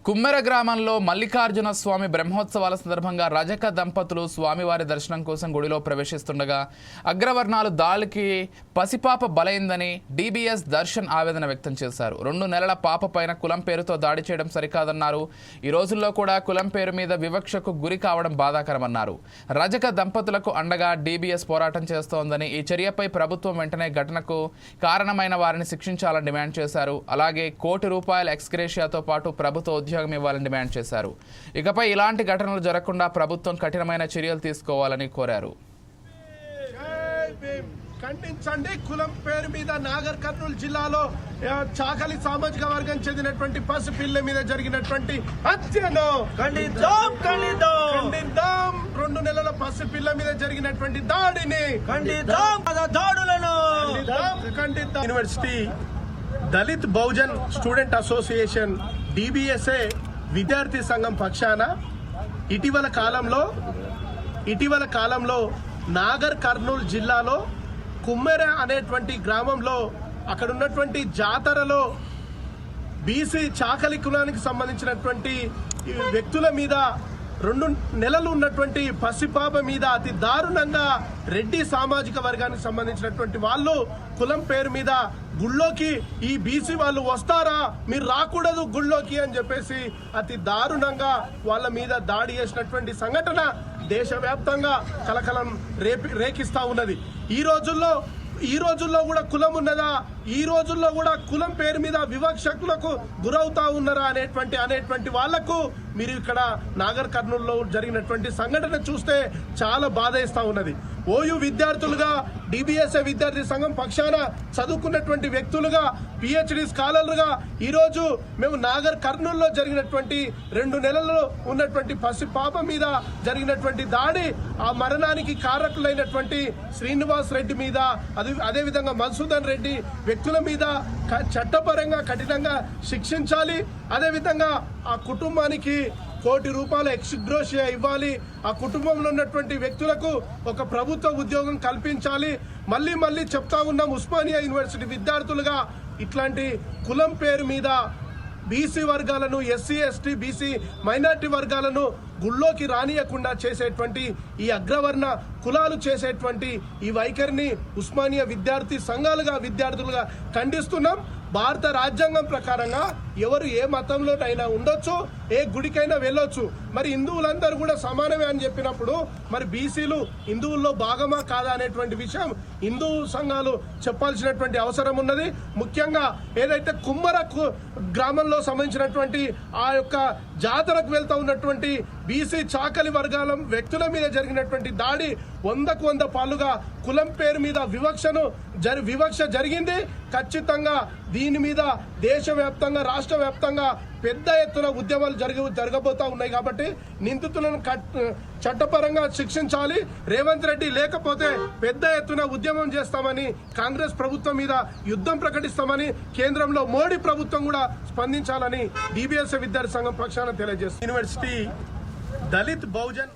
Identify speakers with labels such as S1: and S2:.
S1: కుమ్మెర గ్రామంలో మల్లికార్జున స్వామి బ్రహ్మోత్సవాల సందర్భంగా రజక దంపతులు స్వామివారి దర్శనం కోసం గుడిలో ప్రవేశిస్తుండగా అగ్రవర్ణాలు దాడికి పసిపాప బలైందని డీబీఎస్ దర్శన్ ఆవేదన వ్యక్తం చేశారు. 2 నెలల పాప పైన కులం పేరుతో దాడి చేయడం సరికాదన్నారు. ఈ రోజుల్లో కూడా కులం పేరు మీద వివక్షకు గురి కావడం బాధాకరమన్నారు. రజక దంపతులకు అండగా డీబీఎస్ పోరాటం చేస్తోందని, ఈ చర్యపై ప్రభుత్వం వెంటనే ఘటనకు కారణమైన వారిని శిక్షించాలని డిమాండ్ చేశారు. అలాగే ₹1 కోటి ఎక్స్గ్రేషియాతో పాటు ప్రభుత్వ ఉద్యోగం ఇవ్వాలని డిమాండ్ చేశారు. ఇకపై ఇలాంటి ఘటనలు జరగకుండా ప్రభుత్వం కఠినమైన చర్యలు తీసుకోవాలని కోరారు.
S2: ఖండించండి. కులం పేరు మీద నాగర్ కర్నూలు జిల్లాలో చాకలి సామాజిక వర్గం చెందినటువంటి పసిపిల్ల మీద జరిగినటువంటి హత్యను ఖండిద్దాం. 2 నెలల పసిపిల్ల మీద జరిగినటువంటి దాడిని ఖండిద్దాం. University Dalit Bahujan student association DBSA విద్యార్థి సంఘం పక్షాన ఇటీవల కాలంలో నాగర్ కర్నూలు జిల్లాలో కుమ్మెర అనేటువంటి గ్రామంలో అక్కడ ఉన్నటువంటి జాతరలో బీసీ చాకలి కులానికి సంబంధించినటువంటి వ్యక్తుల మీద 2 నెలలు ఉన్నటువంటి పసిపాప మీద అతి దారుణంగా రెడ్డి సామాజిక వర్గానికి సంబంధించినటువంటి వాళ్ళు కులం పేరు మీద గుళ్ళోకి ఈ బీసీ వాళ్ళు వస్తారా, మీరు రాకూడదు గుళ్ళోకి అని చెప్పేసి అతి దారుణంగా వాళ్ళ మీద దాడి చేసినటువంటి సంఘటన దేశవ్యాప్తంగా కలకలం రేకిస్తా ఉన్నది. ఈ రోజుల్లో కూడా కులం ఉన్నదా, ఈ రోజుల్లో కూడా కులం పేరు మీద వివక్షకులకు గురవుతా ఉన్నారా అనేటువంటి వాళ్లకు మీరు ఇక్కడ నాగర్ కర్నూలులో జరిగినటువంటి సంఘటన చూస్తే చాలా బాధేస్తా ఉన్నది. ఓయూ విద్యార్థులుగా, డీబీఎస్ఏ విద్యార్థి సంఘం పక్షాన చదువుకున్నటువంటి వ్యక్తులుగా, పిహెచ్డి స్కాలర్లుగా ఈరోజు మేము నాగర్ కర్నూలులో జరిగినటువంటి 2 నెలల్లో ఉన్నటువంటి పసి పాప మీద జరిగినటువంటి దాడి, ఆ మరణానికి కారకులైనటువంటి శ్రీనివాస్ రెడ్డి మీద, అదేవిధంగా మధుసూదన్ రెడ్డి వ్యక్తుల మీద చట్టపరంగా కఠినంగా శిక్షించాలి. అదేవిధంగా ఆ కుటుంబానికి ₹1 కోటి ఎక్స్గ్రేషియా ఇవ్వాలి. ఆ కుటుంబంలో ఉన్నటువంటి వ్యక్తులకు ఒక ప్రభుత్వ ఉద్యోగం కల్పించాలి. మళ్ళీ చెప్తా ఉన్నాం, ఉస్మానియా యూనివర్సిటీ విద్యార్థులుగా ఇట్లాంటి కులం పేరు మీద బీసీ వర్గాలను, ఎస్సీ ఎస్టీ బీసీ మైనార్టీ వర్గాలను గుళ్ళోకి రానియకుండా చేసేటువంటి ఈ అగ్రవర్ణ కులాలు చేసేటువంటి ఈ వైఖరిని ఉస్మానియా విద్యార్థులుగా ఖండిస్తున్నాం. భారత రాజ్యాంగం ప్రకారంగా ఎవరు ఏ మతంలోనైనా ఉండొచ్చు, ఏ గుడికైనా వెళ్ళొచ్చు. మరి హిందువులందరూ కూడా సమానమే అని చెప్పినప్పుడు మరి బీసీలు హిందువుల్లో భాగమా కాదా అనేటువంటి విషయం హిందూ సంఘాలు చెప్పాల్సినటువంటి అవసరం ఉన్నది. ముఖ్యంగా ఏదైతే కుమ్మర గ్రామంలో సంబంధించినటువంటి ఆ యొక్క జాతరకు వెళ్తూ ఉన్నటువంటి బీసీ చాకలి వర్గాల వ్యక్తుల మీద జరిగినటువంటి దాడి 100కు 100 పాలుగా కులం పేరు మీద వివక్ష జరిగింది. ఖచ్చితంగా దీని మీద దేశవ్యాప్తంగా, రాష్ట్ర వ్యాప్తంగా పెద్ద ఎత్తున ఉద్యమాలు జరగబోతా ఉన్నాయి. కాబట్టి నిందితులను చట్టపరంగా శిక్షించాలి. రేవంత్ రెడ్డి లేకపోతే పెద్ద ఎత్తున ఉద్యమం చేస్తామని, కాంగ్రెస్ ప్రభుత్వం మీద యుద్ధం ప్రకటిస్తామని, కేంద్రంలో మోడీ ప్రభుత్వం కూడా స్పందించాలని డీబీఎస్ఏ విద్యార్థి సంఘం పక్షాన తెలియజేస్తుంది. యూనివర్సిటీ దళిత్ బహుజన్